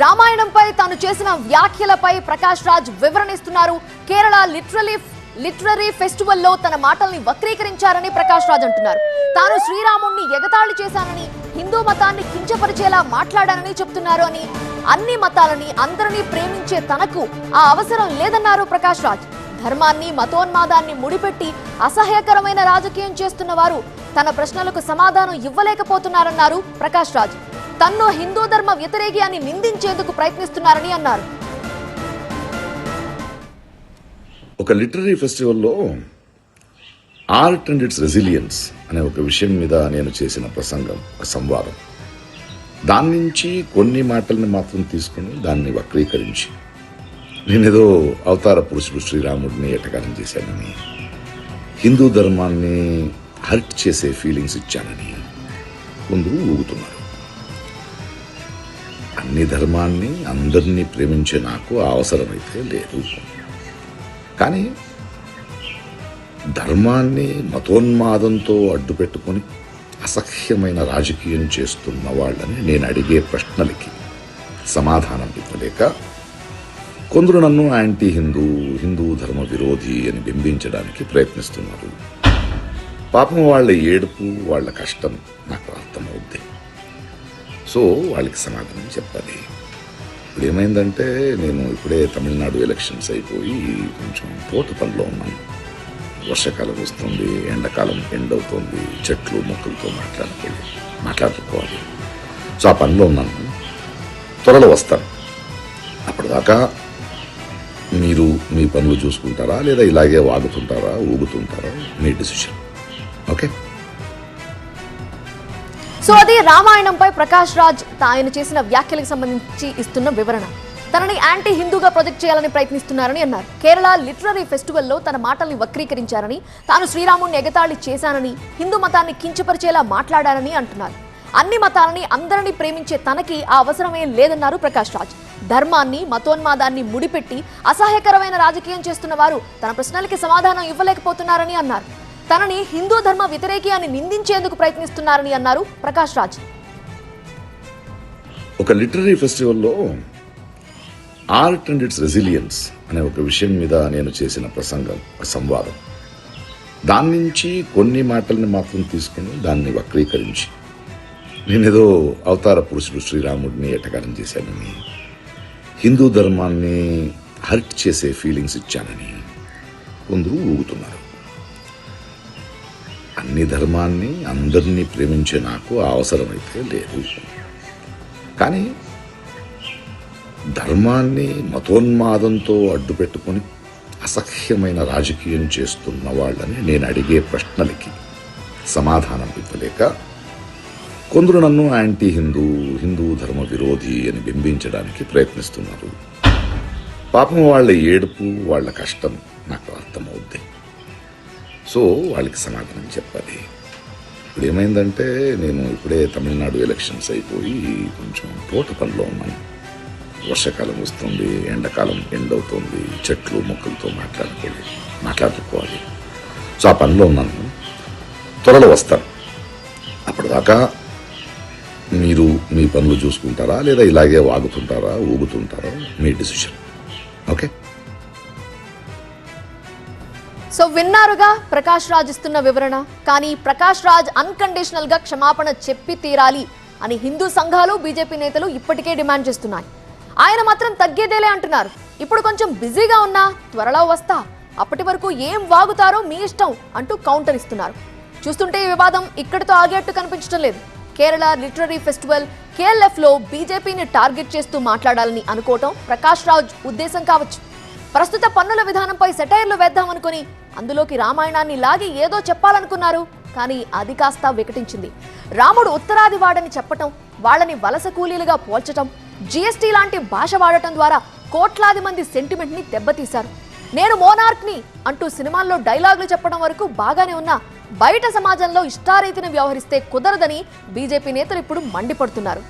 రామాయణంపై తాను చేసిన వ్యాఖ్యలపై ప్రకాష్ రాజ్ వివరణ ఇస్తున్నారు. కేరళ లిటరరీ ఫెస్టివల్లో తన మాటల్ని వక్రీకరించారని ప్రకాష్ రాజ్ అంటున్నారు. తాను శ్రీరాముణ్ణి ఎగతాళి చేశానని, హిందూ మతాన్ని కించపరిచేలా మాట్లాడానని చెప్తున్నారు అని, అన్ని మతాలని అందరినీ ప్రేమించే తనకు ఆ అవసరం లేదన్నారు ప్రకాష్ రాజ్. ధర్మాన్ని మతోన్మాదాన్ని ముడిపెట్టి అసహ్యకరమైన రాజకీయం చేస్తున్న వారు తన ప్రశ్నలకు సమాధానం ఇవ్వలేకపోతున్నారన్నారు ప్రకాష్ రాజ్. తన్ను హిందూ ధర్మ వ్యతిరేకి అని నిందించేందుకు ప్రయత్నిస్తున్నారని అన్నారు. ఒక లిటరరీ ఫెస్టివల్లో ఆర్ట్ అండ్ ఇట్స్ రెసిలియన్స్ అనే ఒక విషయం మీద నేను చేసిన ప్రసంగం, సంవాదం, దాని నుంచి కొన్ని మాటల్ని మాత్రం తీసుకుని దాన్ని వక్రీకరించి నేనేదో అవతార పురుషుడు శ్రీరాముడిని ఎటకారం చేశానని, హిందూ ధర్మాన్ని హర్ట్ చేసే ఫీలింగ్స్ ఇచ్చానని కొందరు ఊగుతున్నారు. అన్ని ధర్మాన్ని అందరినీ ప్రేమించే నాకు అవసరమైతే లేదు. కానీ ధర్మాన్ని మతోన్మాదంతో అడ్డుపెట్టుకొని అసహ్యమైన రాజకీయం చేస్తున్న వాళ్ళని నేను అడిగే ప్రశ్నలకి సమాధానం ఇవ్వలేక కొందరు నన్ను యాంటీ హిందూ ధర్మ విరోధి అని బింబించడానికి ప్రయత్నిస్తున్నారు. పాపం వాళ్ళ ఏడుపు, వాళ్ళ కష్టం నాకు అర్థమవుద్ది. సో వాళ్ళకి సమాధానం చెప్పాలి. ఇప్పుడు ఏమైందంటే, నేను ఇప్పుడే తమిళనాడు ఎలక్షన్స్ అయిపోయి కొంచెం తోట పనిలో ఉన్నాను. వర్షాకాలం వస్తుంది, ఎండాకాలం ఎండవుతుంది, చెట్లు మొక్కలతో మాట్లాడుకోవాలి. సో ఆ పనిలో ఉన్నాను, త్వరలో వస్తాను. అప్పటిదాకా మీరు మీ పనులు చూసుకుంటారా, లేదా ఇలాగే వాగుతుంటారా, ఊగుతుంటారా, మీ డిసిషన్. ఓకే. సో అది రామాయణంపై ప్రకాష్ రాజ్ ఆయన చేసిన వ్యాఖ్యలకు సంబంధించి ఇస్తున్న వివరణ. తనని యాంటీ హిందూగా ప్రొజెక్ట్ చేయాలని ప్రయత్నిస్తున్నారని అన్నారు. కేరళ లిటరరీ ఫెస్టివల్లో తన మాటల్ని వక్రీకరించారని, తాను శ్రీరాముణ్ణి ఎగతాళి చేశానని, హిందూ మతాన్ని కించపరిచేలా మాట్లాడారని అంటున్నారు. అన్ని మతాలని అందరినీ ప్రేమించే తనకి ఆ అవసరమే లేదన్నారు ప్రకాష్ రాజ్. ధర్మాన్ని మతోన్మాదాన్ని ముడిపెట్టి అసహ్యకరమైన రాజకీయం చేస్తున్న వారు తన ప్రశ్నలకి సమాధానం ఇవ్వలేకపోతున్నారని అన్నారు. తనని హిందూ ధర్మ వ్యతిరేకి అని నిందించేందుకు ప్రయత్నిస్తున్నారని అన్నారు ప్రకాష్ రాజ్. ఒక లిటరరీ ఫెస్టివల్లో ఆర్ట్ అండ్ ఇట్స్ రెసిలియన్స్ అనే ఒక విషయం మీద నేను చేసిన ప్రసంగం, సంవాదం, దాని నుంచి కొన్ని మాటల్ని మాత్రం తీసుకుని దాన్ని వక్రీకరించి నేనేదో అవతార పురుషుడు శ్రీరాముడిని ఎటకారం చేశానని, హిందూ ధర్మాన్ని హర్ట్ చేసే ఫీలింగ్స్ ఇచ్చానని కొందరు ఊగుతున్నారు. అన్ని ధర్మాన్ని అందరినీ ప్రేమించే నాకు అవసరమైతే లేదు. కానీ ధర్మాన్ని మతోన్మాదంతో అడ్డుపెట్టుకొని అసహ్యమైన రాజకీయం చేస్తున్న వాళ్ళని నేను అడిగే ప్రశ్నలకి సమాధానం ఇవ్వలేక కొందరు నన్ను యాంటీ హిందూ ధర్మ విరోధి అని బింబించడానికి ప్రయత్నిస్తున్నారు. పాపం వాళ్ళ ఏడుపు, వాళ్ళ కష్టం నాకు అర్థమవుద్ది. సో వాళ్ళకి సమాధానం చెప్పాలి. ఇప్పుడు ఏమైందంటే, నేను ఇప్పుడే తమిళనాడు ఎలక్షన్స్ అయిపోయి కొంచెం తోట పనిలో ఉన్నాను. వర్షాకాలం వస్తుంది, ఎండాకాలం ఎండవుతుంది, చెట్లు మొక్కలతో మాట్లాడుకోవాలి. సో ఆ పనిలో ఉన్నాను, త్వరలో వస్తాను. అప్పటిదాకా మీరు మీ పనులు చూసుకుంటారా, లేదా ఇలాగే వాగుతుంటారా, ఊగుతుంటారా, మీ డిసిషన్. ఓకే. సో విన్నారుగా ప్రకాష్ రాజ్ ఇస్తున్న వివరణ. కానీ ప్రకాష్ రాజ్ అన్కండిషనల్ గా క్షమాపణ చెప్పి తీరాలి అని హిందూ సంఘాలు, బీజేపీ నేతలు ఇప్పటికే డిమాండ్ చేస్తున్నాయి. ఆయన మాత్రం తగ్గేదేలే అంటున్నారు. ఇప్పుడు కొంచెం బిజీగా ఉన్నా త్వరలో వస్తా, అప్పటి వరకు ఏం వాగుతారో మీ ఇష్టం అంటూ కౌంటర్ ఇస్తున్నారు. చూస్తుంటే ఈ వివాదం ఇక్కడితో ఆగేట్టు కనిపించడం లేదు. కేరళ లిటరరీ ఫెస్టివల్ KLF లో బీజేపీని టార్గెట్ చేస్తూ మాట్లాడాలని అనుకోవటం ప్రకాష్ రాజ్ ఉద్దేశం కావచ్చు. ప్రస్తుత పన్నుల విధానంపై సెటైర్లు వేద్దామనుకుని అందులోకి రామాయణాన్ని లాగి ఏదో చెప్పాలనుకున్నారు. కానీ అది కాస్త వికటించింది. రాముడు ఉత్తరాది వాడని చెప్పటం, వాళ్ళని వలస కూలీలుగా పోల్చటం, GST లాంటి భాష వాడటం ద్వారా కోట్లాది మంది సెంటిమెంట్ ని దెబ్బతీశారు. నేను మోనార్క్ని అంటూ సినిమాల్లో డైలాగులు చెప్పడం వరకు బాగానే ఉన్నా బయట సమాజంలో ఇష్టారీతిని వ్యవహరిస్తే కుదరదని బీజేపీ నేతలు ఇప్పుడు మండిపడుతున్నారు.